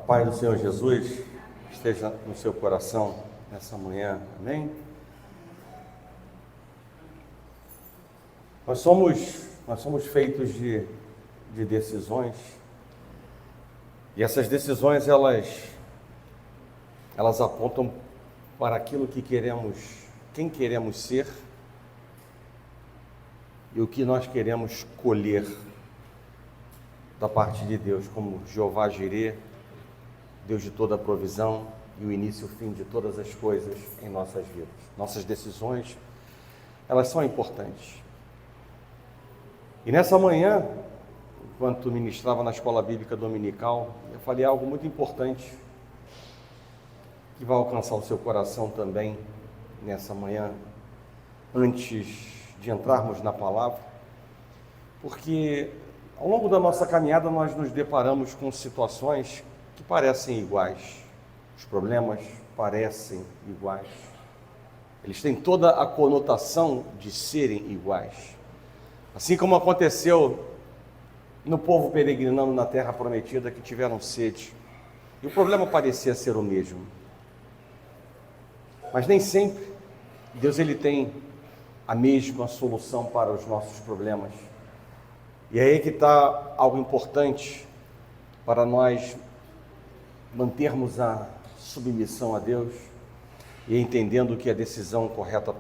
A paz do Senhor Jesus esteja no seu coração nessa manhã, amém? Nós somos feitos de decisões, e essas decisões elas apontam para aquilo que queremos, quem queremos ser e o que nós queremos colher da parte de Deus, como Jeová Jirê, Deus de toda a provisão e o início e o fim de todas as coisas em nossas vidas. Nossas decisões, elas são importantes. E nessa manhã, enquanto ministrava na escola bíblica dominical, eu falei algo muito importante que vai alcançar o seu coração também nessa manhã, antes de entrarmos na palavra, porque ao longo da nossa caminhada nós nos deparamos com situações que parecem iguais. Os problemas parecem iguais. Eles têm toda a conotação de serem iguais. Assim como aconteceu no povo peregrinando na terra prometida, que tiveram sede. E o problema parecia ser o mesmo. Mas nem sempre Deus ele tem a mesma solução para os nossos problemas. E é aí que está algo importante para nós mantermos a submissão a Deus e entendendo que a decisão correta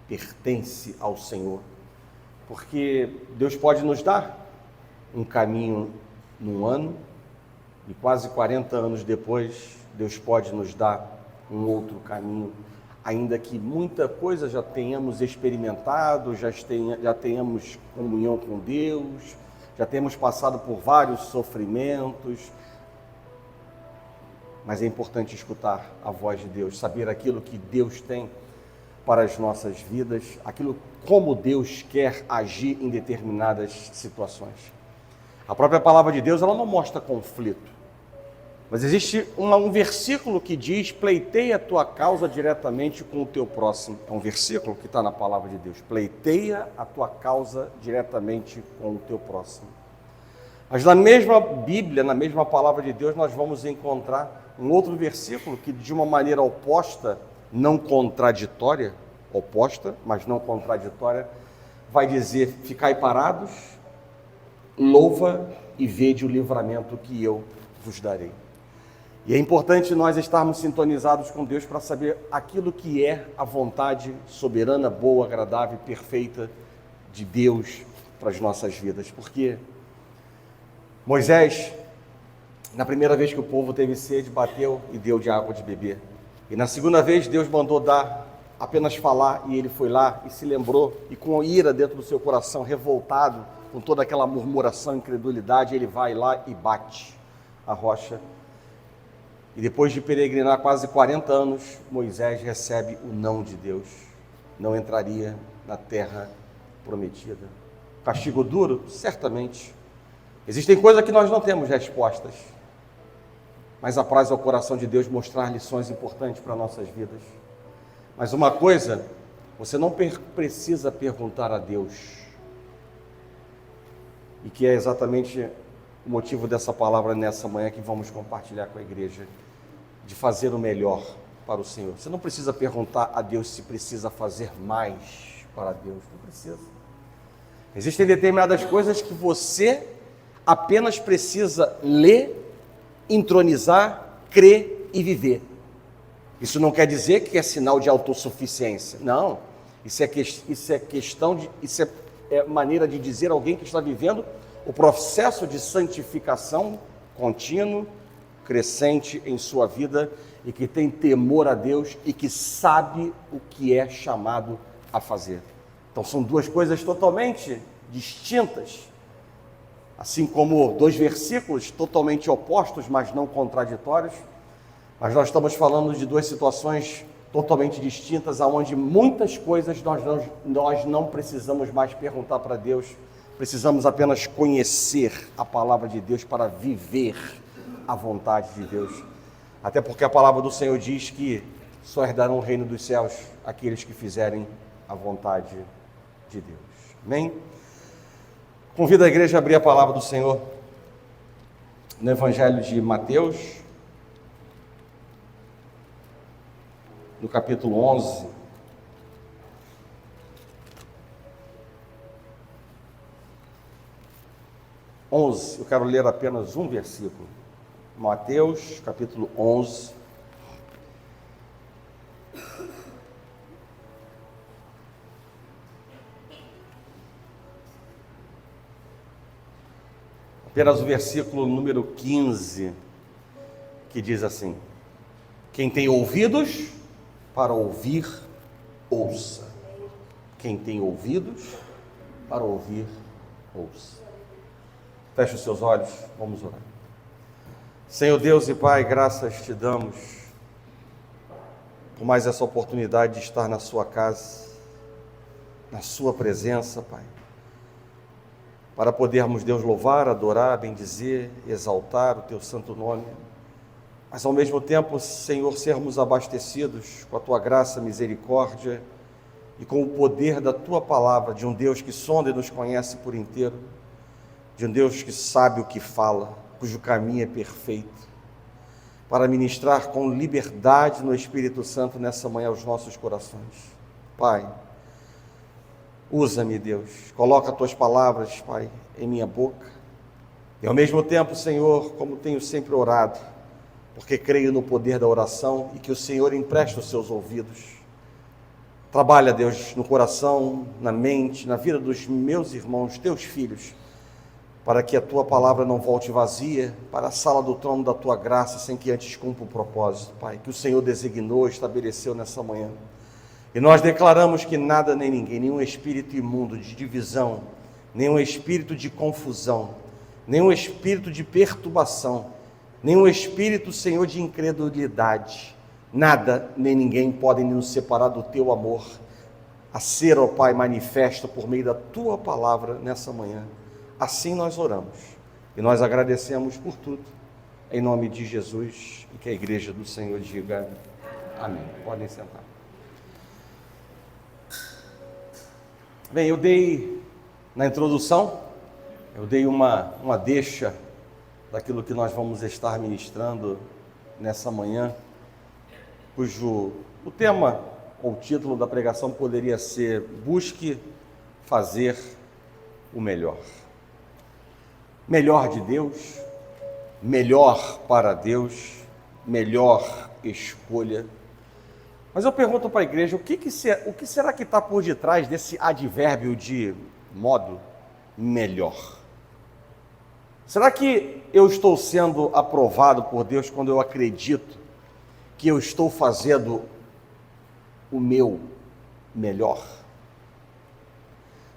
pertence ao Senhor. Porque Deus pode nos dar um caminho num ano e quase 40 anos depois, Deus pode nos dar um outro caminho, ainda que muita coisa já tenhamos experimentado, já tenhamos comunhão com Deus, já tenhamos passado por vários sofrimentos, mas é importante escutar a voz de Deus, saber aquilo que Deus tem para as nossas vidas, aquilo como Deus quer agir em determinadas situações. A própria palavra de Deus, ela não mostra conflito, mas existe um versículo que diz: pleiteia a tua causa diretamente com o teu próximo. É um versículo que está na palavra de Deus: pleiteia a tua causa diretamente com o teu próximo. Mas na mesma Bíblia, na mesma palavra de Deus, nós vamos encontrar um outro versículo que, de uma maneira oposta, não contraditória, oposta, mas não contraditória, vai dizer: ficai parados, louva e vede o livramento que eu vos darei. E é importante nós estarmos sintonizados com Deus para saber aquilo que é a vontade soberana, boa, agradável e perfeita de Deus para as nossas vidas. Porque Moisés, na primeira vez que o povo teve sede, bateu e deu de água de beber. E na segunda vez Deus mandou dar, apenas falar, e ele foi lá e se lembrou, e com ira dentro do seu coração, revoltado, com toda aquela murmuração, incredulidade, ele vai lá e bate a rocha. E depois de peregrinar quase 40 anos, Moisés recebe o não de Deus. Não entraria na terra prometida. Castigo duro? Certamente. Existem coisas que nós não temos respostas, mas apraz ao coração de Deus mostrar lições importantes para nossas vidas. Mas uma coisa, você não precisa perguntar a Deus, e que é exatamente o motivo dessa palavra nessa manhã que vamos compartilhar com a igreja, de fazer o melhor para o Senhor. Você não precisa perguntar a Deus se precisa fazer mais para Deus, não precisa. Existem determinadas coisas que você apenas precisa ler, entronizar, crer e viver. Isso não quer dizer que é sinal de autossuficiência, não. Isso é maneira de dizer a alguém que está vivendo o processo de santificação contínuo, crescente em sua vida, e que tem temor a Deus e que sabe o que é chamado a fazer. Então são duas coisas totalmente distintas, assim como dois versículos totalmente opostos, mas não contraditórios. Mas nós estamos falando de duas situações totalmente distintas, onde muitas coisas nós não precisamos mais perguntar para Deus, precisamos apenas conhecer a palavra de Deus para viver a vontade de Deus. Até porque a palavra do Senhor diz que só herdarão o reino dos céus aqueles que fizerem a vontade de Deus. Amém? Convido a igreja a abrir a palavra do Senhor no Evangelho de Mateus, no capítulo 11. Eu quero ler apenas um versículo. Mateus, capítulo 11. Apenas o versículo número 15, que diz assim: quem tem ouvidos para ouvir, ouça. Quem tem ouvidos para ouvir, ouça. Feche os seus olhos, vamos orar. Senhor Deus e Pai, graças te damos por mais essa oportunidade de estar na sua casa, na sua presença, Pai, para podermos, Deus, louvar, adorar, bendizer, exaltar o teu santo nome, mas ao mesmo tempo, Senhor, sermos abastecidos com a tua graça, misericórdia e com o poder da tua palavra, de um Deus que sonda e nos conhece por inteiro, de um Deus que sabe o que fala, cujo caminho é perfeito, para ministrar com liberdade no Espírito Santo nessa manhã aos nossos corações. Pai, usa-me, Deus, coloca as tuas palavras, Pai, em minha boca, e ao mesmo tempo, Senhor, como tenho sempre orado, porque creio no poder da oração e que o Senhor empresta os seus ouvidos. Trabalha, Deus, no coração, na mente, na vida dos meus irmãos, teus filhos, para que a tua palavra não volte vazia para a sala do trono da tua graça, sem que antes cumpra o propósito, Pai, que o Senhor designou, estabeleceu nessa manhã. E nós declaramos que nada nem ninguém, nenhum espírito imundo de divisão, nenhum espírito de confusão, nenhum espírito de perturbação, nenhum espírito, Senhor, de incredulidade, nada nem ninguém podem nos separar do teu amor, a ser, ó Pai, manifesto por meio da tua palavra nessa manhã. Assim nós oramos e nós agradecemos por tudo, em nome de Jesus, e que a igreja do Senhor diga amém. Podem sentar. Bem, eu dei na introdução, eu dei uma deixa daquilo que nós vamos estar ministrando nessa manhã, cujo o tema ou o título da pregação poderia ser: busque fazer o melhor. Melhor de Deus, melhor para Deus, melhor escolha. Mas eu pergunto para a igreja, o que será que está por detrás desse advérbio de modo melhor? Será que eu estou sendo aprovado por Deus quando eu acredito que eu estou fazendo o meu melhor?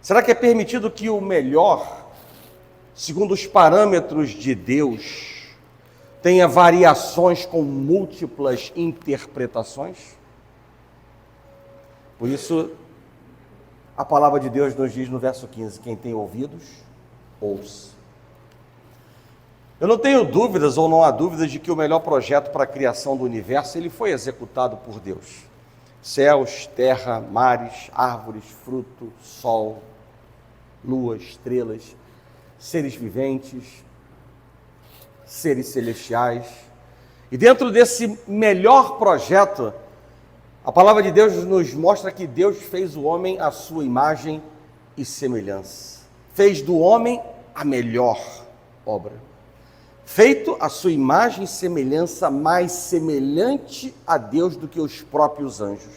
Será que é permitido que o melhor, segundo os parâmetros de Deus, tenha variações com múltiplas interpretações? Por isso, a palavra de Deus nos diz no verso 15, quem tem ouvidos, ouça. Eu não tenho dúvidas, ou não há dúvidas, de que o melhor projeto para a criação do universo, ele foi executado por Deus. Céus, terra, mares, árvores, fruto, sol, lua, estrelas, seres viventes, seres celestiais. E dentro desse melhor projeto, a palavra de Deus nos mostra que Deus fez o homem à sua imagem e semelhança. Fez do homem a melhor obra. Feito à sua imagem e semelhança, mais semelhante a Deus do que os próprios anjos.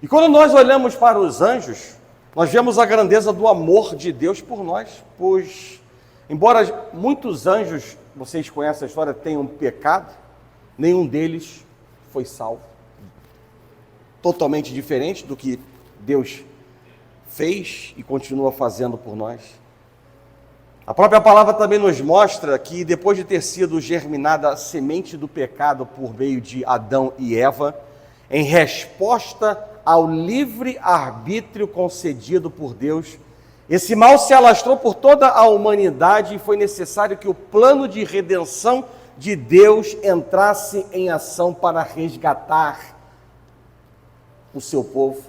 E quando nós olhamos para os anjos, nós vemos a grandeza do amor de Deus por nós, pois, embora muitos anjos, vocês conhecem a história, tenham pecado, nenhum deles foi salvo. Totalmente diferente do que Deus fez e continua fazendo por nós. A própria palavra também nos mostra que depois de ter sido germinada a semente do pecado por meio de Adão e Eva, em resposta ao livre arbítrio concedido por Deus, esse mal se alastrou por toda a humanidade e foi necessário que o plano de redenção de Deus entrasse em ação para resgatar o seu povo.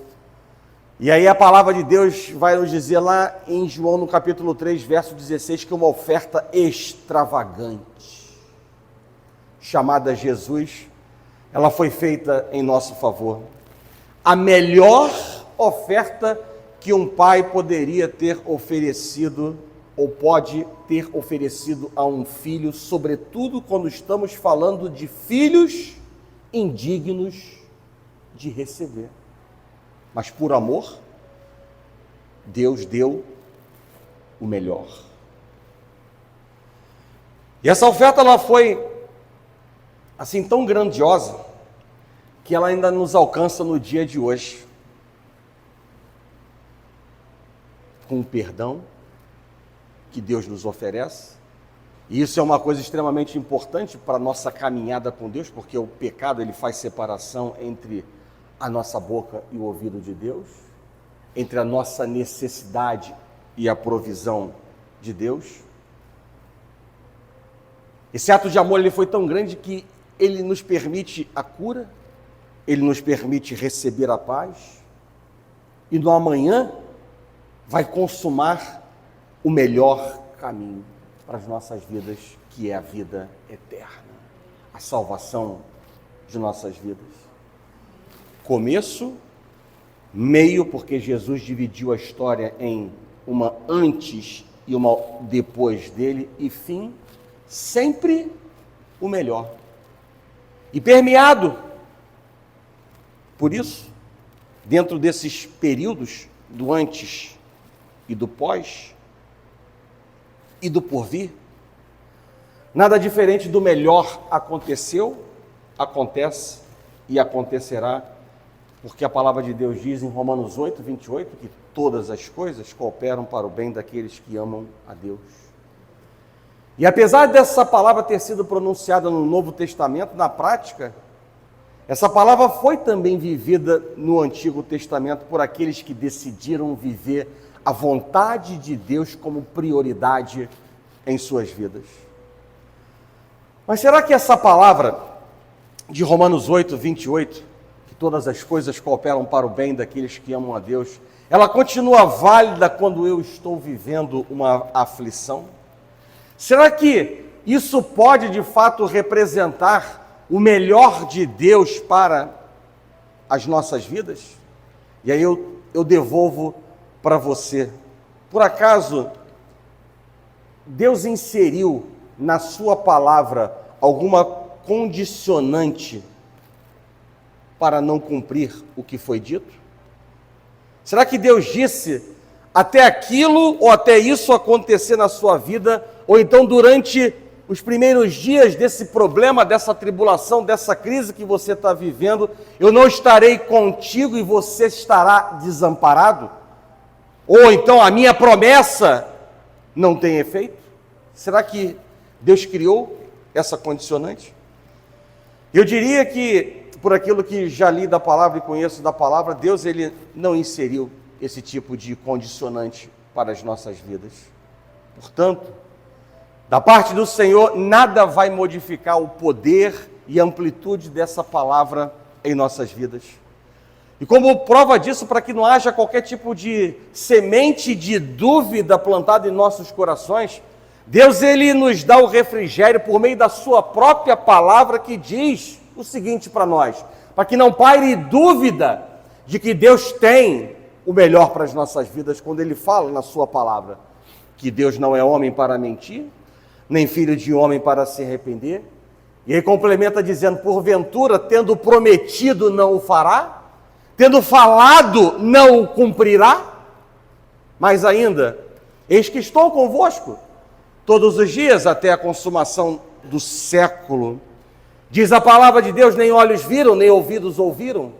E aí a palavra de Deus vai nos dizer lá em João, no capítulo 3, verso 16, que uma oferta extravagante, chamada Jesus, ela foi feita em nosso favor. A melhor oferta que um pai poderia ter oferecido, ou pode ter oferecido a um filho, sobretudo quando estamos falando de filhos indignos de receber. Mas por amor, Deus deu o melhor. E essa oferta, ela foi assim tão grandiosa, que ela ainda nos alcança no dia de hoje. Com o perdão que Deus nos oferece. E isso é uma coisa extremamente importante para a nossa caminhada com Deus, porque o pecado, ele faz separação entre a nossa boca e o ouvido de Deus, entre a nossa necessidade e a provisão de Deus. Esse ato de amor, ele foi tão grande que ele nos permite a cura, ele nos permite receber a paz, e no amanhã vai consumar o melhor caminho para as nossas vidas, que é a vida eterna, a salvação de nossas vidas. Começo, meio, porque Jesus dividiu a história em uma antes e uma depois dele, e fim, sempre o melhor. E permeado por isso, dentro desses períodos do antes e do pós e do porvir, nada diferente do melhor aconteceu, acontece e acontecerá, porque a palavra de Deus diz em Romanos 8, 28, que todas as coisas cooperam para o bem daqueles que amam a Deus. E apesar dessa palavra ter sido pronunciada no Novo Testamento, na prática, essa palavra foi também vivida no Antigo Testamento por aqueles que decidiram viver a vontade de Deus como prioridade em suas vidas. Mas será que essa palavra de Romanos 8, 28, que todas as coisas cooperam para o bem daqueles que amam a Deus, ela continua válida quando eu estou vivendo uma aflição? Será que isso pode de fato representar o melhor de Deus para as nossas vidas? E aí eu devolvo para você. Por acaso, Deus inseriu na sua palavra alguma condicionante para não cumprir o que foi dito? Será que Deus disse até aquilo ou até isso acontecer na sua vida, ou então durante os primeiros dias desse problema, dessa tribulação, dessa crise que você está vivendo, eu não estarei contigo e você estará desamparado? Ou então a minha promessa não tem efeito? Será que Deus criou essa condicionante? Eu diria que, por aquilo que já li da palavra e conheço da palavra, Deus ele não inseriu esse tipo de condicionante para as nossas vidas. Portanto, da parte do Senhor, nada vai modificar o poder e a amplitude dessa palavra em nossas vidas. E como prova disso, para que não haja qualquer tipo de semente de dúvida plantada em nossos corações, Deus ele nos dá o refrigério por meio da sua própria palavra, que diz o seguinte para nós: para que não paire dúvida de que Deus tem o melhor para as nossas vidas, quando ele fala na sua palavra, que Deus não é homem para mentir, nem filho de homem para se arrepender. E ele complementa dizendo: porventura, tendo prometido, não o fará? Tendo falado, não o cumprirá? Mas ainda, eis que estou convosco todos os dias até a consumação do século. Diz a palavra de Deus: nem olhos viram, nem ouvidos ouviram,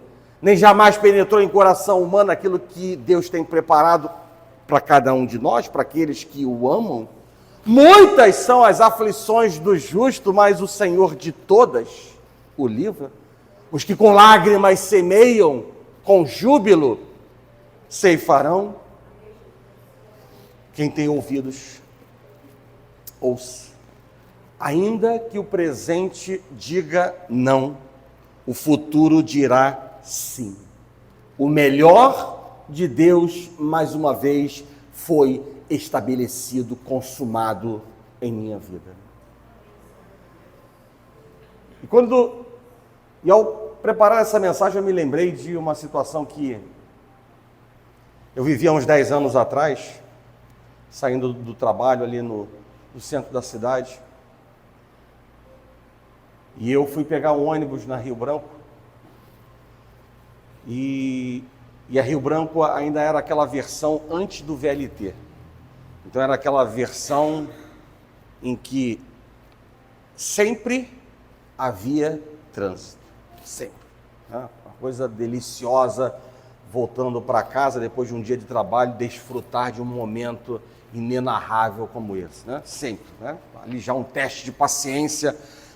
nem jamais penetrou em coração humano aquilo que Deus tem preparado para cada um de nós, para aqueles que o amam. Muitas são as aflições do justo, mas o Senhor de todas o livra. Os que com lágrimas semeiam, com júbilo ceifarão. Quem tem ouvidos, ouça. Ainda que o presente diga não, o futuro dirá sim. O melhor de Deus, mais uma vez, foi estabelecido, consumado em minha vida. E ao preparar essa mensagem, eu me lembrei de uma situação que eu vivia uns 10 anos atrás, saindo do trabalho ali no centro da cidade. E eu fui pegar um ônibus na Rio Branco. E a Rio Branco ainda era aquela versão antes do VLT. Então era aquela versão em que sempre havia trânsito. Sempre. Né? Uma coisa deliciosa, voltando para casa depois de um dia de trabalho, desfrutar de um momento inenarrável como esse. Né? Sempre. Né? Ali já um teste de paciência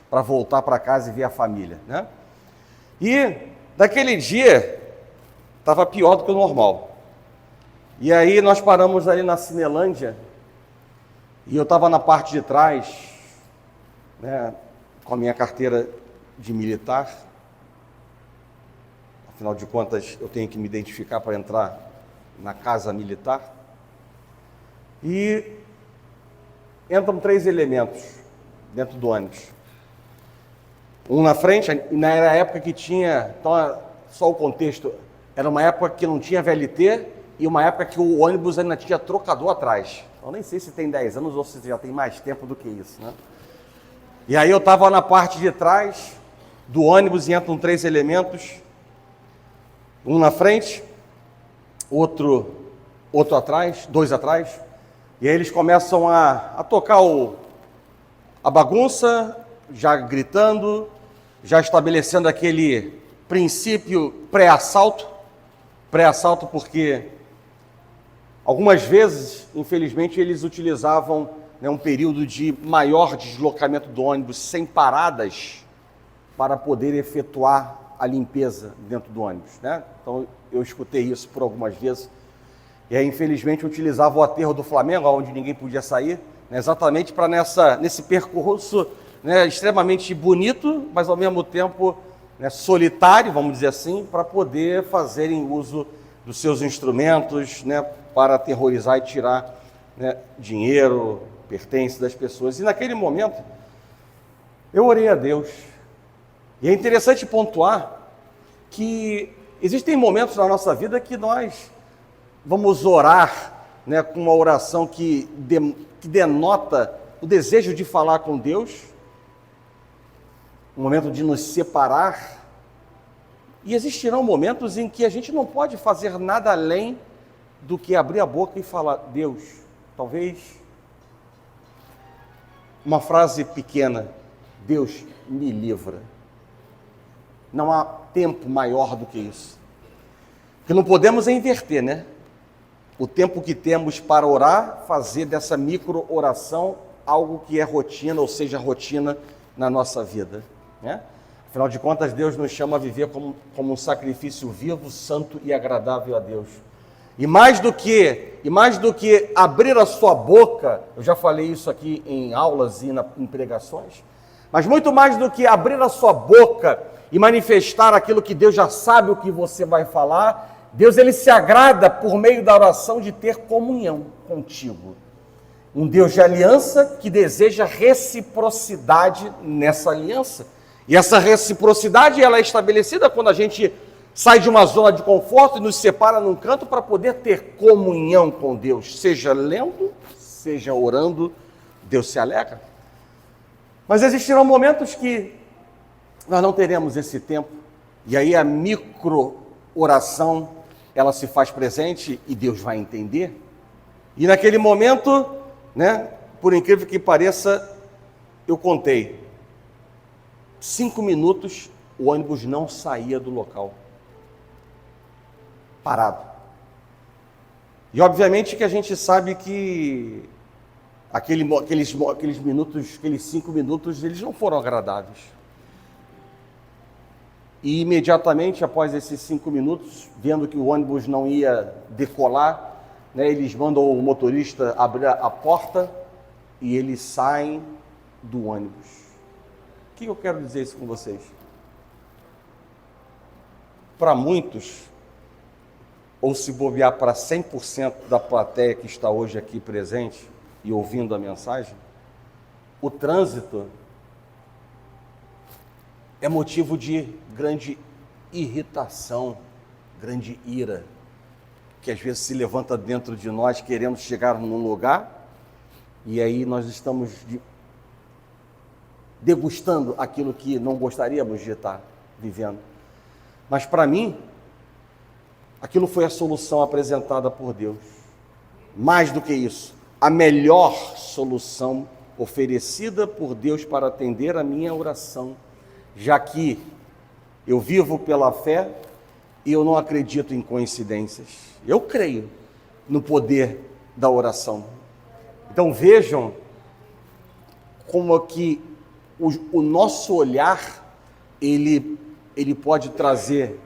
para voltar para casa e ver a família. Né? E daquele dia estava pior do que o normal. E aí nós paramos ali na Cinelândia, e eu estava na parte de trás, né, com a minha carteira de militar. Afinal de contas, eu tenho que me identificar para entrar na casa militar. E entram 3 elementos dentro do ônibus. Um na frente, e na época que tinha, então, só o contexto, era uma época que não tinha VLT e uma época que o ônibus ainda tinha trocador atrás. Eu nem sei se tem 10 anos ou se já tem mais tempo do que isso, né? E aí eu estava na parte de trás do ônibus e entram 3 elementos, um na frente, outro atrás, 2 atrás, e aí eles começam a tocar a bagunça, já gritando, já estabelecendo aquele princípio pré-assalto porque algumas vezes, infelizmente, eles utilizavam, né, um período de maior deslocamento do ônibus sem paradas para poder efetuar a limpeza dentro do ônibus, né? Então eu escutei isso por algumas vezes. E aí, infelizmente, utilizavam o aterro do Flamengo, onde ninguém podia sair, né, exatamente para nesse percurso, né, extremamente bonito, mas ao mesmo tempo, né, solitário, vamos dizer assim, para poder fazerem uso dos seus instrumentos, né, para aterrorizar e tirar, né, dinheiro, pertences das pessoas. E naquele momento, eu orei a Deus. E é interessante pontuar que existem momentos na nossa vida que nós vamos orar, né, com uma oração que denota o desejo de falar com Deus, um momento de nos separar, e existirão momentos em que a gente não pode fazer nada além do que abrir a boca e falar: Deus, talvez uma frase pequena, Deus me livra. Não há tempo maior do que isso. Porque não podemos inverter, né? O tempo que temos para orar, fazer dessa micro oração algo que é rotina, ou seja, rotina na nossa vida, né? Afinal de contas, Deus nos chama a viver como um sacrifício vivo, santo e agradável a Deus. E mais do que abrir a sua boca, eu já falei isso aqui em aulas e em pregações, mas muito mais do que abrir a sua boca e manifestar aquilo que Deus já sabe o que você vai falar, Deus, ele se agrada por meio da oração de ter comunhão contigo. Um Deus de aliança que deseja reciprocidade nessa aliança. E essa reciprocidade, ela é estabelecida quando a gente sai de uma zona de conforto e nos separa num canto para poder ter comunhão com Deus, seja lendo, seja orando, Deus se alegra. Mas existirão momentos que nós não teremos esse tempo, e aí a micro-oração, ela se faz presente e Deus vai entender. E naquele momento, né, por incrível que pareça, eu contei 5 minutos, o ônibus não saía do local. Parado. E obviamente que a gente sabe que aqueles minutos, aqueles 5 minutos, eles não foram agradáveis. E imediatamente após esses 5 minutos, vendo que o ônibus não ia decolar, né, eles mandam o motorista abrir a porta e eles saem do ônibus. O que eu quero dizer isso com vocês? Para muitos, ou se bobear para 100% da plateia que está hoje aqui presente e ouvindo a mensagem, o trânsito é motivo de grande irritação, grande ira, que às vezes se levanta dentro de nós, querendo chegar num lugar, e aí nós estamos degustando aquilo que não gostaríamos de estar vivendo. Mas para mim, aquilo foi a solução apresentada por Deus. Mais do que isso, a melhor solução oferecida por Deus para atender a minha oração, já que eu vivo pela fé e eu não acredito em coincidências. Eu creio no poder da oração. Então vejam como que o nosso olhar, ele pode trazer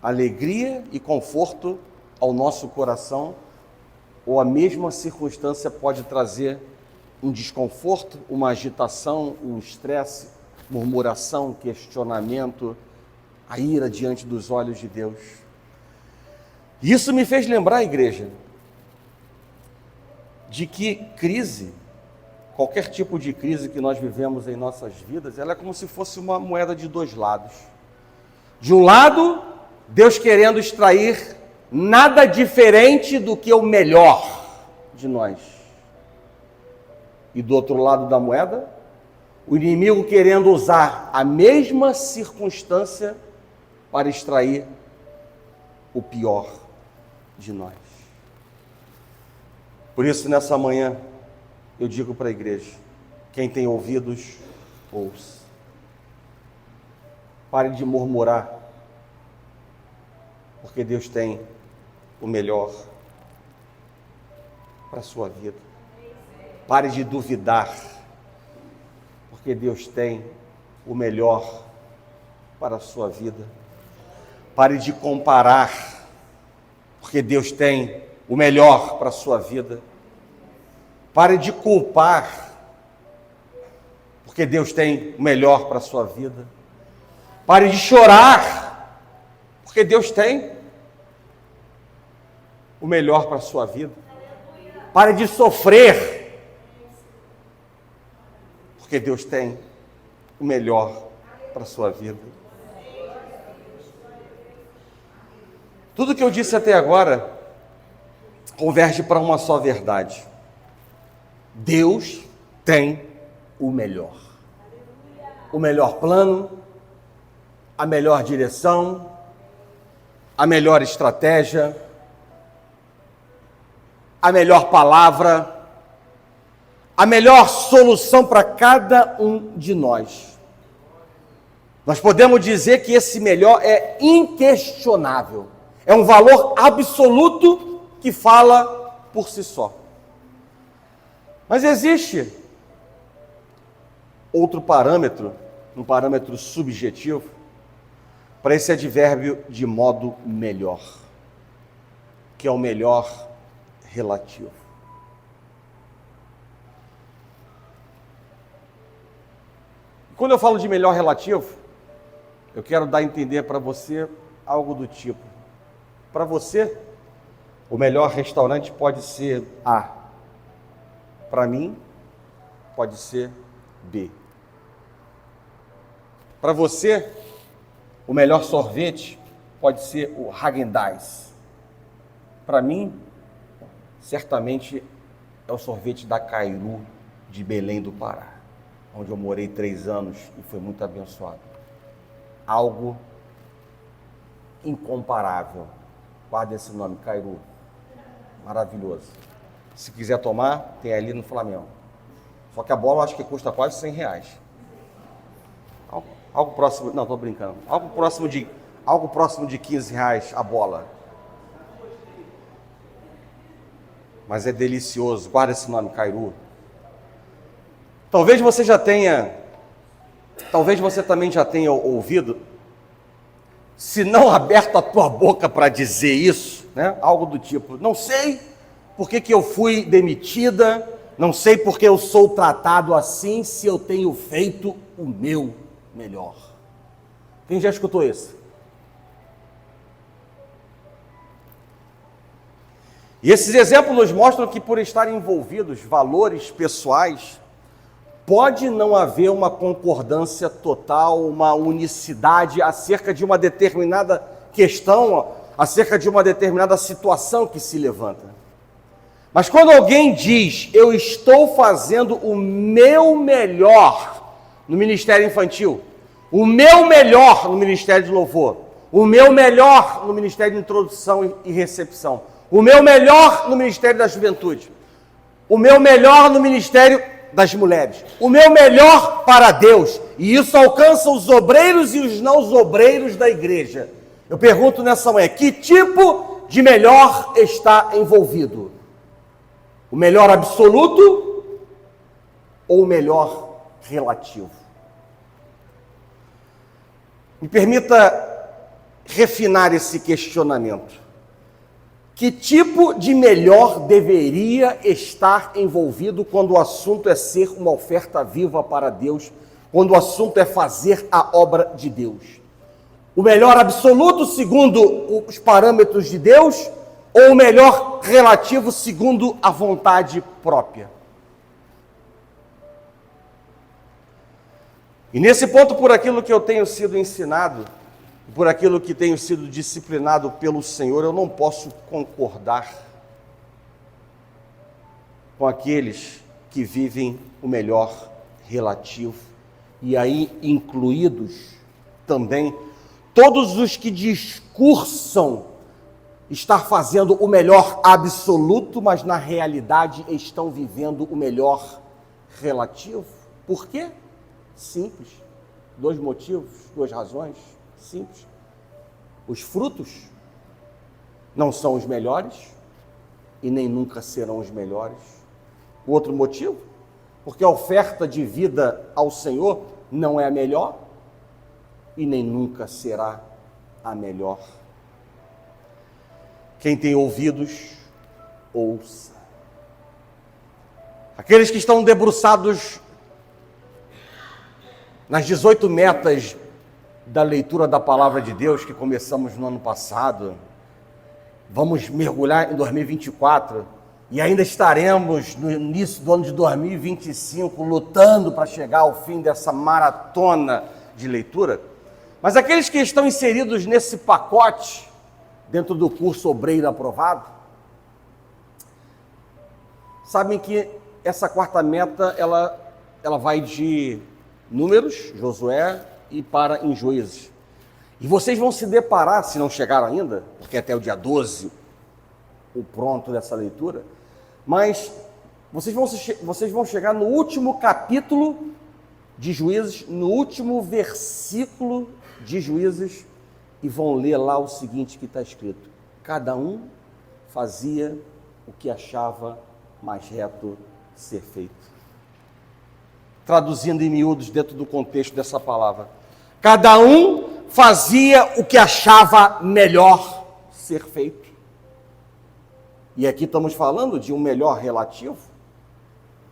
alegria e conforto ao nosso coração, ou a mesma circunstância pode trazer um desconforto, uma agitação, um estresse, murmuração, questionamento, a ira diante dos olhos de Deus. Isso me fez lembrar, igreja, de que crise, qualquer tipo de crise que nós vivemos em nossas vidas, ela é como se fosse uma moeda de dois lados. De um lado, Deus querendo extrair nada diferente do que o melhor de nós. E do outro lado da moeda, o inimigo querendo usar a mesma circunstância para extrair o pior de nós. Por isso, nessa manhã, eu digo para a igreja, quem tem ouvidos, ouça. Pare de murmurar, porque Deus tem o melhor para a sua vida. Pare de duvidar, porque Deus tem o melhor para a sua vida. Pare de comparar, porque Deus tem o melhor para a sua vida. Pare de culpar, porque Deus tem o melhor para a sua vida. Pare de chorar, porque Deus tem o melhor para a sua vida. Pare de sofrer, porque Deus tem o melhor para a sua vida. Tudo que eu disse até agora converge para uma só verdade. Deus tem o melhor. O melhor plano, a melhor direção, a melhor estratégia, a melhor palavra, a melhor solução para cada um de nós. Nós podemos dizer que esse melhor é inquestionável. É um valor absoluto que fala por si só. Mas existe outro parâmetro, um parâmetro subjetivo, para esse advérbio de modo melhor, que é o melhor relativo. Quando eu falo de melhor relativo, eu quero dar a entender para você algo do tipo. Para você, o melhor restaurante pode ser A. Para mim, pode ser B. Para você, o melhor sorvete pode ser o Häagen-Dazs. Para mim, certamente é o sorvete da Cairu, de Belém do Pará, onde eu morei 3 anos e fui muito abençoado. Algo incomparável. Guarda esse nome, Cairu. Maravilhoso. Se quiser tomar, tem ali no Flamengo. Só que a bola eu acho que custa quase R$100. Algo próximo, não, estou brincando. Algo próximo de R$15 a bola. Mas é delicioso. Guarda esse nome, Cairu. Talvez você também já tenha ouvido, se não aberto a tua boca para dizer isso, né? Algo do tipo, não sei por que eu fui demitida, não sei por que eu sou tratado assim, se eu tenho feito o meu melhor. Quem já escutou isso? E esses exemplos nos mostram que, por estarem envolvidos valores pessoais, pode não haver uma concordância total, uma unicidade acerca de uma determinada questão, acerca de uma determinada situação que se levanta. Mas quando alguém diz, eu estou fazendo o meu melhor no ministério infantil, o meu melhor no ministério de louvor, o meu melhor no ministério de introdução e recepção, o meu melhor no ministério da juventude, o meu melhor no ministério das mulheres, o meu melhor para Deus, e isso alcança os obreiros e os não obreiros da igreja. Eu pergunto nessa manhã, que tipo de melhor está envolvido? O melhor absoluto ou o melhor relativo? Me permita refinar esse questionamento. Que tipo de melhor deveria estar envolvido quando o assunto é ser uma oferta viva para Deus, quando o assunto é fazer a obra de Deus? O melhor absoluto segundo os parâmetros de Deus ou o melhor relativo segundo a vontade própria? E nesse ponto, por aquilo que eu tenho sido ensinado, por aquilo que tenho sido disciplinado pelo Senhor, eu não posso concordar com aqueles que vivem o melhor relativo, e aí incluídos também todos os que discursam estar fazendo o melhor absoluto, mas na realidade estão vivendo o melhor relativo. Por quê? Simples. 2 motivos, 2 razões. Simples. Os frutos não são os melhores e nem nunca serão os melhores. O outro motivo, porque a oferta de vida ao Senhor não é a melhor e nem nunca será a melhor. Quem tem ouvidos, ouça. Aqueles que estão debruçados nas 18 metas da leitura da Palavra de Deus que começamos no ano passado, vamos mergulhar em 2024 e ainda estaremos no início do ano de 2025 lutando para chegar ao fim dessa maratona de leitura. Mas aqueles que estão inseridos nesse pacote, dentro do curso Obreiro Aprovado, sabem que essa quarta meta, ela vai de Números, Josué e para em Juízes. E vocês vão se deparar, se não chegaram ainda, porque até o dia 12, o pronto dessa leitura, mas vocês vão chegar no último capítulo de Juízes, no último versículo de Juízes, e vão ler lá o seguinte que está escrito: cada um fazia o que achava mais reto ser feito. Traduzindo em miúdos dentro do contexto dessa palavra, cada um fazia o que achava melhor ser feito. E aqui estamos falando de um melhor relativo.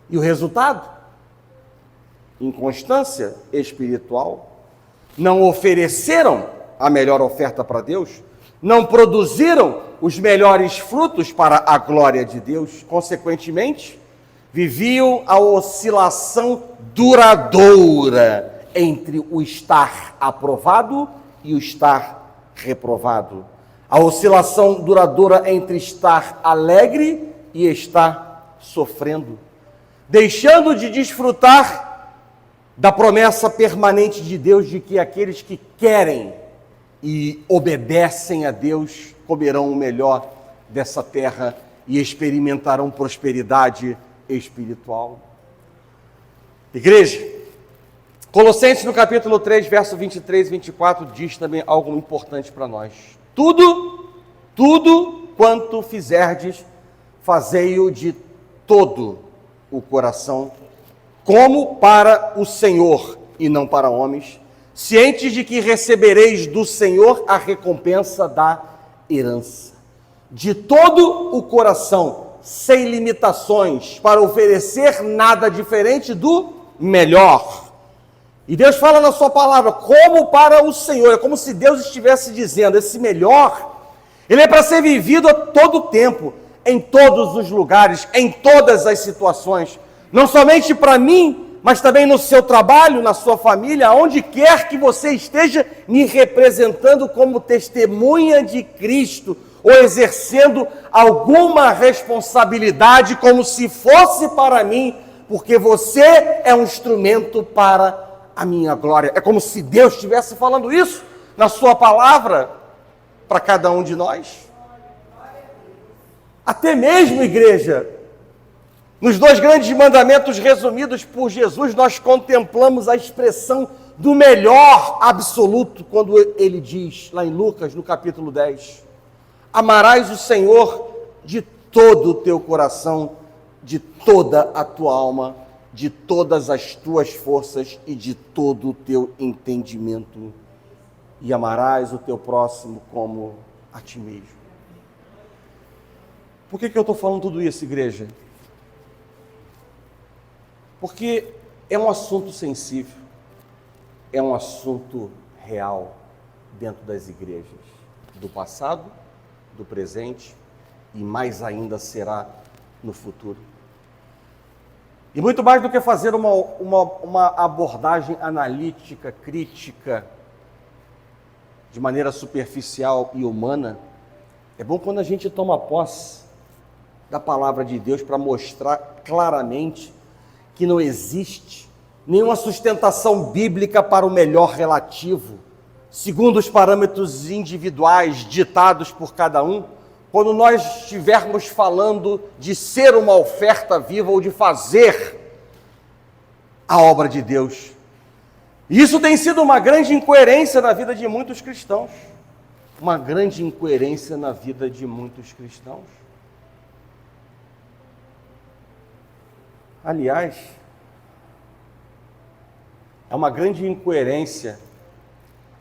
E o resultado? Inconstância espiritual. Não ofereceram a melhor oferta para Deus, não produziram os melhores frutos para a glória de Deus, consequentemente, viviam a oscilação duradoura entre o estar aprovado e o estar reprovado. A oscilação duradoura entre estar alegre e estar sofrendo, deixando de desfrutar da promessa permanente de Deus de que aqueles que querem e obedecem a Deus comerão o melhor dessa terra e experimentarão prosperidade espiritual. Igreja, Colossenses no capítulo 3, verso 23 e 24 diz também algo importante para nós. Tudo quanto fizerdes, fazei-o de todo o coração, como para o Senhor e não para homens, cientes de que recebereis do Senhor a recompensa da herança. De todo o coração, sem limitações, para oferecer nada diferente do melhor. E Deus fala na sua palavra, como para o Senhor, é como se Deus estivesse dizendo, esse melhor, ele é para ser vivido a todo tempo, em todos os lugares, em todas as situações, não somente para mim, mas também no seu trabalho, na sua família, aonde quer que você esteja me representando como testemunha de Cristo, ou exercendo alguma responsabilidade como se fosse para mim, porque você é um instrumento para a minha glória. É como se Deus estivesse falando isso na sua palavra para cada um de nós. Até mesmo, igreja, nos 2 grandes mandamentos resumidos por Jesus, nós contemplamos a expressão do melhor absoluto, quando ele diz, lá em Lucas, no capítulo 10, amarás o Senhor de todo o teu coração, de toda a tua alma, de todas as tuas forças e de todo o teu entendimento, e amarás o teu próximo como a ti mesmo. Por que eu estou falando tudo isso, igreja? Porque é um assunto sensível, é um assunto real dentro das igrejas, do passado, do presente e mais ainda será no futuro. E muito mais do que fazer uma abordagem analítica, crítica, de maneira superficial e humana, é bom quando a gente toma posse da palavra de Deus para mostrar claramente que não existe nenhuma sustentação bíblica para o melhor relativo, segundo os parâmetros individuais ditados por cada um, quando nós estivermos falando de ser uma oferta viva ou de fazer a obra de Deus. E isso tem sido uma grande incoerência na vida de muitos cristãos. Uma grande incoerência na vida de muitos cristãos. Aliás, é uma grande incoerência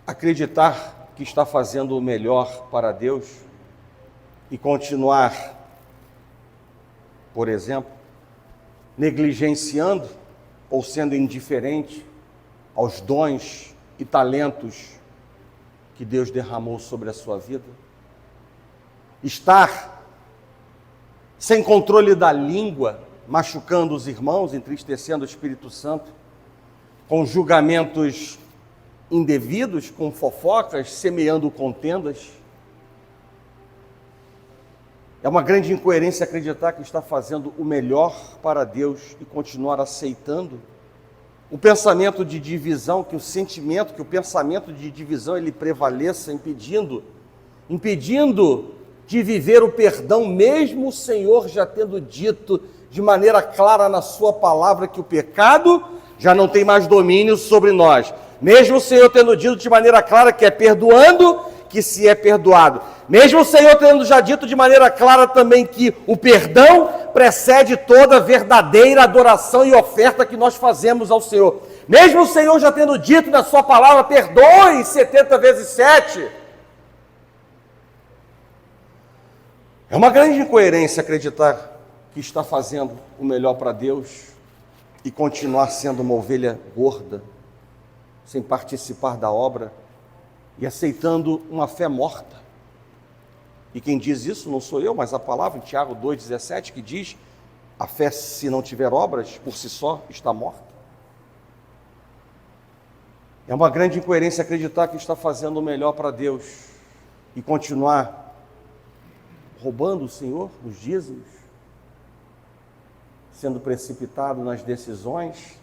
acreditar que está fazendo o melhor para Deus e continuar, por exemplo, negligenciando ou sendo indiferente aos dons e talentos que Deus derramou sobre a sua vida. Estar sem controle da língua, machucando os irmãos, entristecendo o Espírito Santo, com julgamentos indevidos, com fofocas, semeando contendas. É uma grande incoerência acreditar que está fazendo o melhor para Deus e continuar aceitando o pensamento de divisão, que o pensamento de divisão ele prevaleça, impedindo de viver o perdão, mesmo o Senhor já tendo dito de maneira clara na sua palavra que o pecado já não tem mais domínio sobre nós. Mesmo o Senhor tendo dito de maneira clara que é perdoando que se é perdoado. Mesmo o Senhor tendo já dito de maneira clara também que o perdão precede toda verdadeira adoração e oferta que nós fazemos ao Senhor. Mesmo o Senhor já tendo dito na sua palavra, perdoe 70 vezes 7. É uma grande incoerência acreditar que está fazendo o melhor para Deus e continuar sendo uma ovelha gorda, sem participar da obra e aceitando uma fé morta. E quem diz isso não sou eu, mas a palavra em Tiago 2,17, que diz: a fé, se não tiver obras, por si só está morta. É uma grande incoerência acreditar que está fazendo o melhor para Deus e continuar roubando o Senhor nos dízimos, sendo precipitado nas decisões,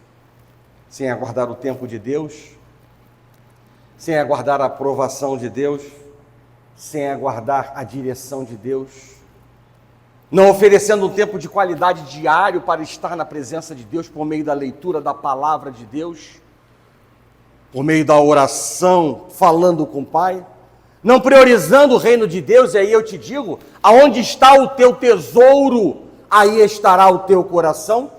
sem aguardar o tempo de Deus, sem aguardar a aprovação de Deus, sem aguardar a direção de Deus, não oferecendo um tempo de qualidade diário para estar na presença de Deus por meio da leitura da palavra de Deus, por meio da oração, falando com o Pai, não priorizando o reino de Deus. E aí eu te digo, aonde está o teu tesouro, aí estará o teu coração.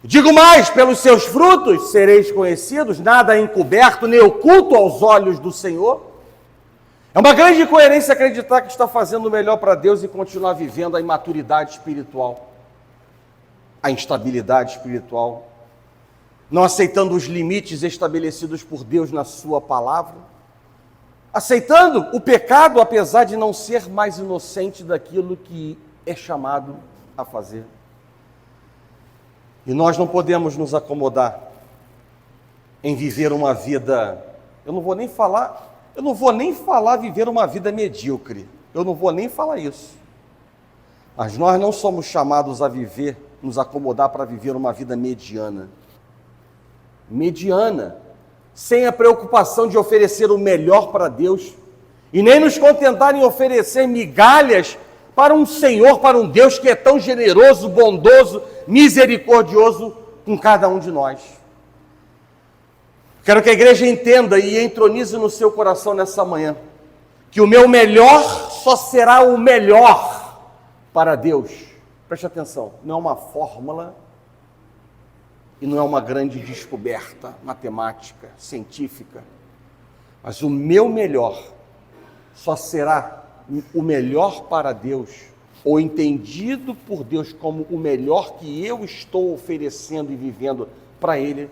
Digo mais, pelos seus frutos sereis conhecidos, nada é encoberto nem oculto aos olhos do Senhor. É uma grande incoerência acreditar que está fazendo o melhor para Deus e continuar vivendo a imaturidade espiritual, a instabilidade espiritual, não aceitando os limites estabelecidos por Deus na sua palavra, aceitando o pecado apesar de não ser mais inocente daquilo que é chamado a fazer. E nós não podemos nos acomodar em viver uma vida, eu não vou nem falar viver uma vida medíocre, eu não vou nem falar isso. Mas nós não somos chamados a viver, nos acomodar para viver uma vida mediana. Mediana, sem a preocupação de oferecer o melhor para Deus, e nem nos contentar em oferecer migalhas para um Senhor, para um Deus que é tão generoso, bondoso, misericordioso com cada um de nós. Quero que a igreja entenda e entronize no seu coração nessa manhã, que o meu melhor só será o melhor para Deus. Preste atenção, não é uma fórmula e não é uma grande descoberta matemática, científica, mas o meu melhor só será o melhor para Deus, ou entendido por Deus como o melhor que eu estou oferecendo e vivendo para Ele,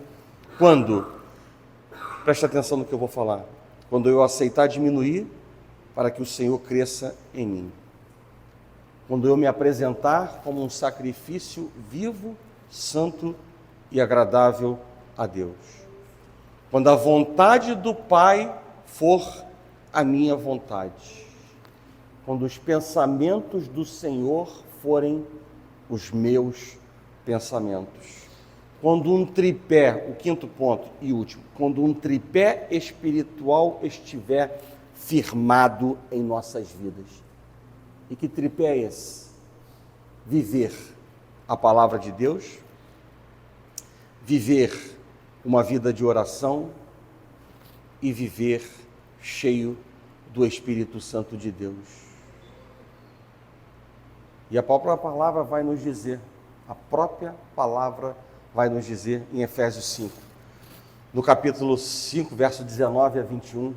quando, preste atenção no que eu vou falar, quando eu aceitar diminuir para que o Senhor cresça em mim. Quando eu me apresentar como um sacrifício vivo, santo e agradável a Deus. Quando a vontade do Pai for a minha vontade. Quando os pensamentos do Senhor forem os meus pensamentos. Quando um tripé, o quinto ponto e último, quando um tripé espiritual estiver firmado em nossas vidas. E que tripé é esse? Viver a palavra de Deus, viver uma vida de oração e viver cheio do Espírito Santo de Deus. E a própria palavra vai nos dizer, em Efésios 5, no capítulo 5, verso 19 a 21,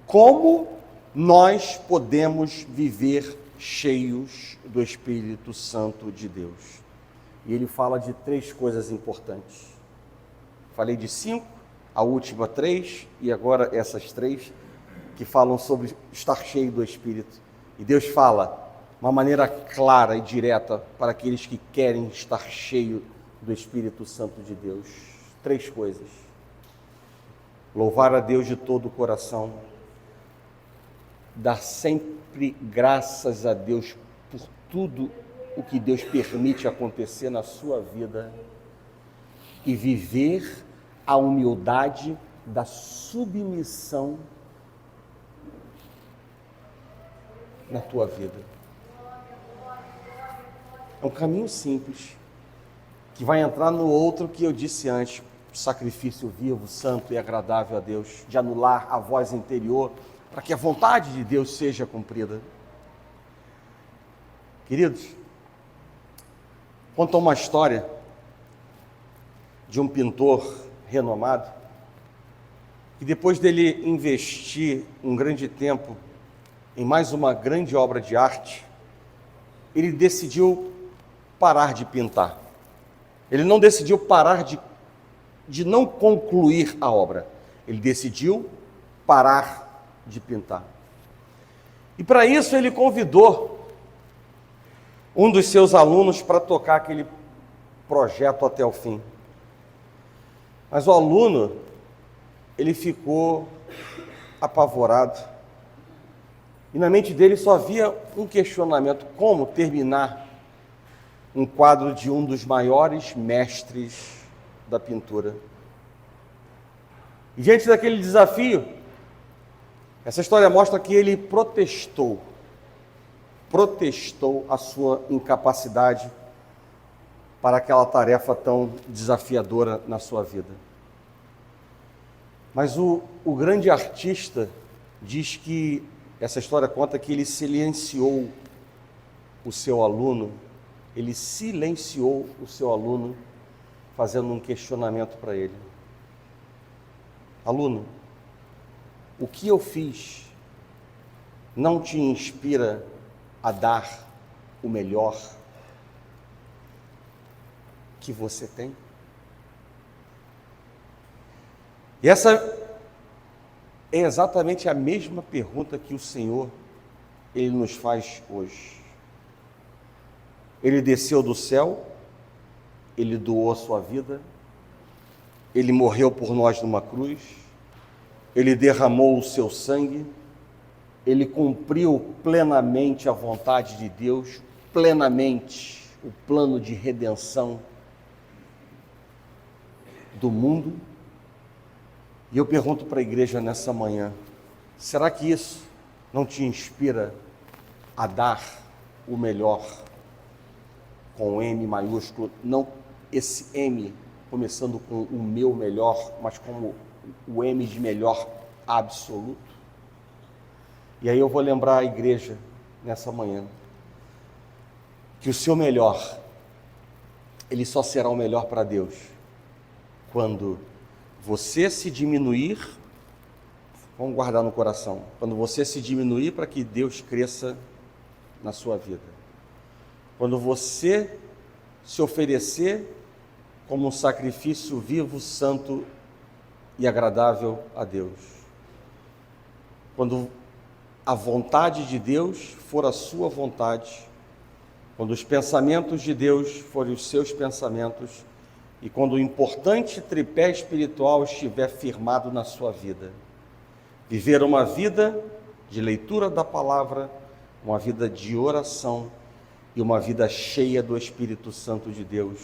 como nós podemos viver cheios do Espírito Santo de Deus. E ele fala de 3 coisas importantes. Falei de 5, a última 3, e agora essas 3 que falam sobre estar cheio do Espírito. E Deus fala uma maneira clara e direta para aqueles que querem estar cheio do Espírito Santo de Deus. 3 coisas. Louvar a Deus de todo o coração, dar sempre graças a Deus por tudo o que Deus permite acontecer na sua vida e viver a humildade da submissão na tua vida. É um caminho simples, que vai entrar no outro que eu disse antes, sacrifício vivo, santo e agradável a Deus, de anular a voz interior, para que a vontade de Deus seja cumprida. Queridos, conta uma história de um pintor renomado, que depois dele investir um grande tempo em mais uma grande obra de arte, ele decidiu parar de pintar. Ele não decidiu parar de não concluir a obra. Ele decidiu parar de pintar. E para isso ele convidou um dos seus alunos para tocar aquele projeto até o fim. Mas o aluno, ele ficou apavorado. E na mente dele só havia um questionamento: como terminar um quadro de um dos maiores mestres da pintura? E diante daquele desafio, essa história mostra que ele protestou a sua incapacidade para aquela tarefa tão desafiadora na sua vida. Mas o grande artista diz que, essa história conta que ele silenciou o seu aluno, fazendo um questionamento para ele. Aluno, o que eu fiz não te inspira a dar o melhor que você tem? E essa é exatamente a mesma pergunta que o Senhor, Ele nos faz hoje. Ele desceu do céu, ele doou a sua vida, ele morreu por nós numa cruz, ele derramou o seu sangue, ele cumpriu plenamente a vontade de Deus, plenamente o plano de redenção do mundo. E eu pergunto para a igreja nessa manhã, será que isso não te inspira a dar o melhor, com M maiúsculo, não esse M começando com o meu melhor, mas como o M de melhor absoluto? E aí eu vou lembrar a igreja nessa manhã que o seu melhor, ele só será o melhor para Deus quando você se diminuir. Vamos guardar no coração, quando você se diminuir para que Deus cresça na sua vida, quando você se oferecer como um sacrifício vivo, santo e agradável a Deus, quando a vontade de Deus for a sua vontade, quando os pensamentos de Deus forem os seus pensamentos e quando o importante tripé espiritual estiver firmado na sua vida. Viver uma vida de leitura da palavra, uma vida de oração e uma vida cheia do Espírito Santo de Deus,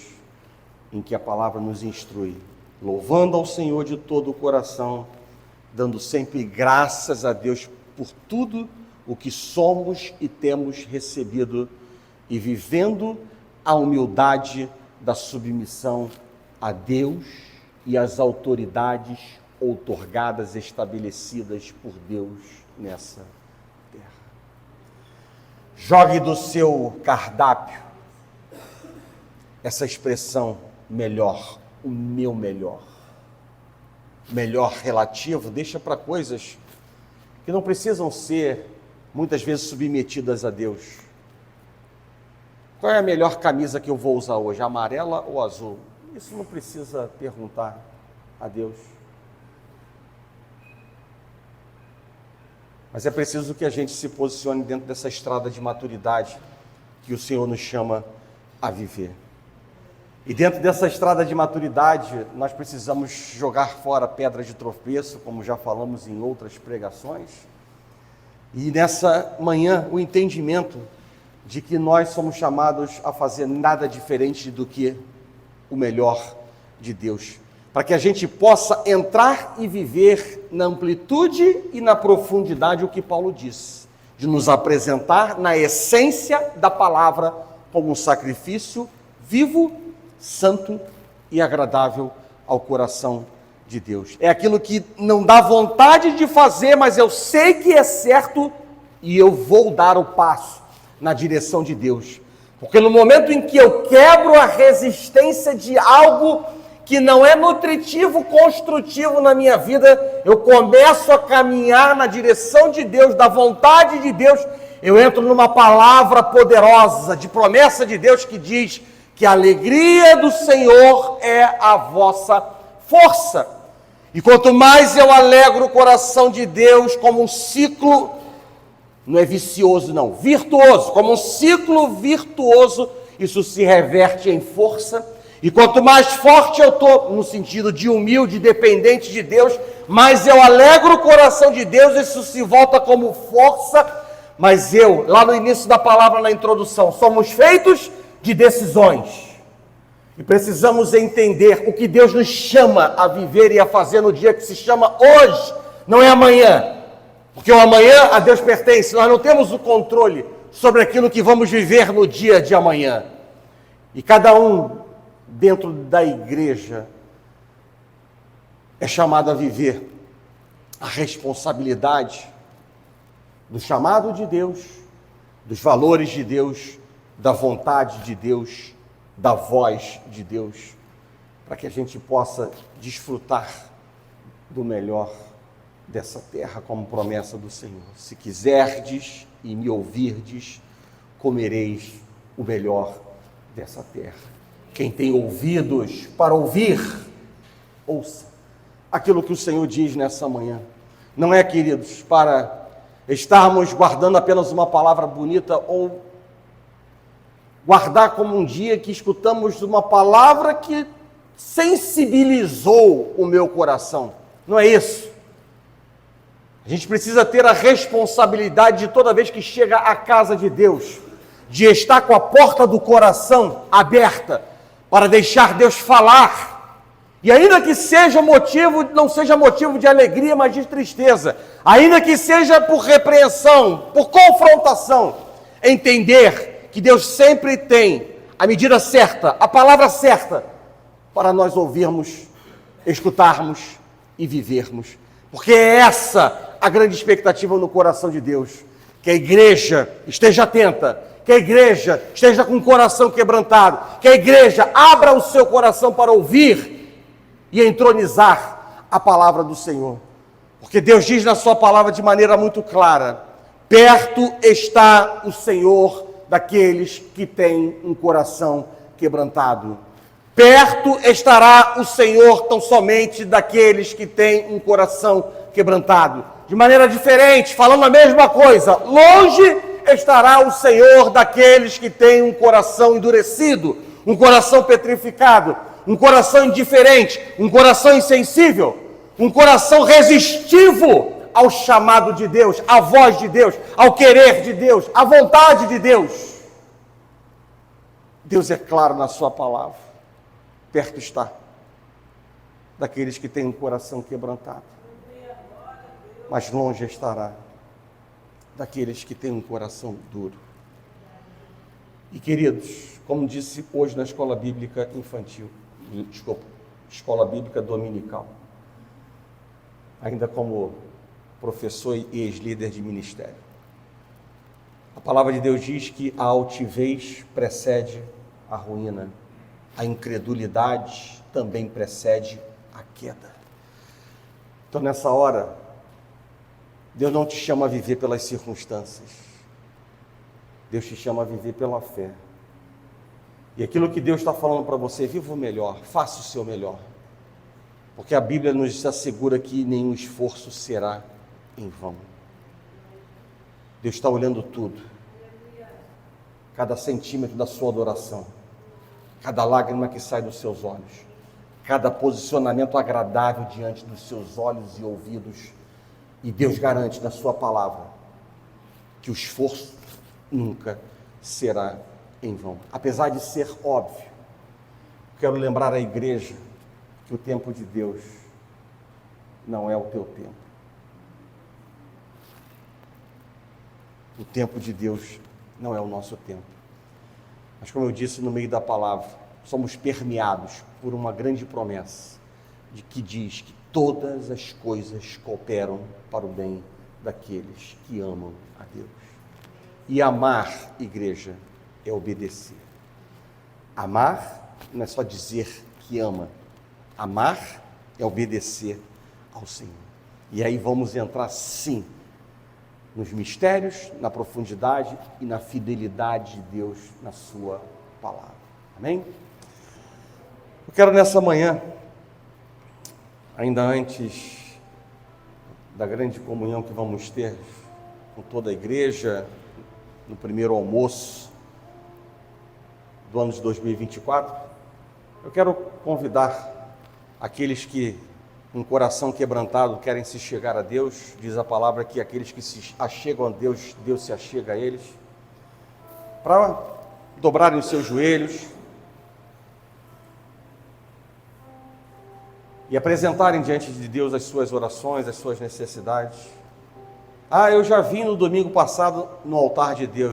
em que a palavra nos instrui, louvando ao Senhor de todo o coração, dando sempre graças a Deus por tudo o que somos e temos recebido e vivendo a humildade da submissão a Deus e às autoridades outorgadas, estabelecidas por Deus nessa terra. Jogue do seu cardápio essa expressão melhor, o meu melhor. Melhor relativo, deixa para coisas que não precisam ser muitas vezes submetidas a Deus. Qual é a melhor camisa que eu vou usar hoje, amarela ou azul? Isso não precisa perguntar a Deus. Mas é preciso que a gente se posicione dentro dessa estrada de maturidade que o Senhor nos chama a viver. E dentro dessa estrada de maturidade, nós precisamos jogar fora pedras de tropeço, como já falamos em outras pregações. E nessa manhã, o entendimento de que nós somos chamados a fazer nada diferente do que o melhor de Deus, para que a gente possa entrar e viver na amplitude e na profundidade o que Paulo disse, de nos apresentar na essência da palavra como um sacrifício vivo, santo e agradável ao coração de Deus. É aquilo que não dá vontade de fazer, mas eu sei que é certo e eu vou dar o passo na direção de Deus. Porque no momento em que eu quebro a resistência de algo que não é nutritivo, construtivo na minha vida, eu começo a caminhar na direção de Deus, da vontade de Deus, eu entro numa palavra poderosa, de promessa de Deus que diz que a alegria do Senhor é a vossa força. E quanto mais eu alegro o coração de Deus como um ciclo, não é vicioso não, virtuoso, como um ciclo virtuoso, isso se reverte em força. E quanto mais forte eu estou, no sentido de humilde, dependente de Deus, mais eu alegro o coração de Deus, isso se volta como força. Mas eu, lá no início da palavra, na introdução, somos feitos de decisões. E precisamos entender o que Deus nos chama a viver e a fazer no dia que se chama hoje, não é amanhã. Porque o amanhã a Deus pertence, nós não temos o controle sobre aquilo que vamos viver no dia de amanhã. E cada um dentro da igreja é chamado a viver a responsabilidade do chamado de Deus, dos valores de Deus, da vontade de Deus, da voz de Deus, para que a gente possa desfrutar do melhor dessa terra, como promessa do Senhor. Se quiserdes e me ouvirdes, comereis o melhor dessa terra. Quem tem ouvidos para ouvir, ouça aquilo que o Senhor diz nessa manhã. Não é, queridos, para estarmos guardando apenas uma palavra bonita ou guardar como um dia que escutamos uma palavra que sensibilizou o meu coração. Não é isso. A gente precisa ter a responsabilidade de toda vez que chega à casa de Deus, de estar com a porta do coração aberta, para deixar Deus falar. E ainda que seja motivo, não seja motivo de alegria, mas de tristeza, ainda que seja por repreensão, por confrontação, entender que Deus sempre tem a medida certa, a palavra certa, para nós ouvirmos, escutarmos e vivermos. Porque é essa a grande expectativa no coração de Deus, que a igreja esteja atenta, que a igreja esteja com o coração quebrantado, que a igreja abra o seu coração para ouvir e entronizar a palavra do Senhor. Porque Deus diz na sua palavra de maneira muito clara: perto está o Senhor daqueles que têm um coração quebrantado. Perto estará o Senhor tão somente daqueles que têm um coração quebrantado. De maneira diferente, falando a mesma coisa, longe estará o Senhor daqueles que têm um coração endurecido, um coração petrificado, um coração indiferente, um coração insensível, um coração resistivo ao chamado de Deus, à voz de Deus, ao querer de Deus, à vontade de Deus. Deus é claro na sua palavra: perto está daqueles que têm um coração quebrantado, mas longe estará daqueles que têm um coração duro. E queridos, como disse hoje na escola bíblica infantil, escola bíblica dominical, ainda como professor e ex-líder de ministério, a palavra de Deus diz que a altivez precede a ruína, a incredulidade também precede a queda. Então, nessa hora, Deus não te chama a viver pelas circunstâncias. Deus te chama a viver pela fé. E aquilo que Deus está falando para você: viva o melhor, faça o seu melhor. Porque a Bíblia nos assegura que nenhum esforço será em vão. Deus está olhando tudo. Cada centímetro da sua adoração, cada lágrima que sai dos seus olhos, cada posicionamento agradável diante dos seus olhos e ouvidos. E Deus garante na sua palavra que o esforço nunca será em vão. Apesar de ser óbvio, quero lembrar à igreja que o tempo de Deus não é o teu tempo. O tempo de Deus não é o nosso tempo. Mas, como eu disse no meio da palavra, somos permeados por uma grande promessa de que diz que todas as coisas cooperam para o bem daqueles que amam a Deus. E amar, igreja, é obedecer. Amar não é só dizer que ama. Amar é obedecer ao Senhor. E aí vamos entrar, sim, nos mistérios, na profundidade e na fidelidade de Deus na sua palavra. Amém? Eu quero nessa manhã, ainda antes da grande comunhão que vamos ter com toda a igreja, no primeiro almoço do ano de 2024, eu quero convidar aqueles que, com o coração quebrantado, querem se chegar a Deus. Diz a palavra que aqueles que se achegam a Deus, Deus se achega a eles, para dobrarem os seus joelhos e apresentarem diante de Deus as suas orações, as suas necessidades. Eu já vim no domingo passado no altar de Deus.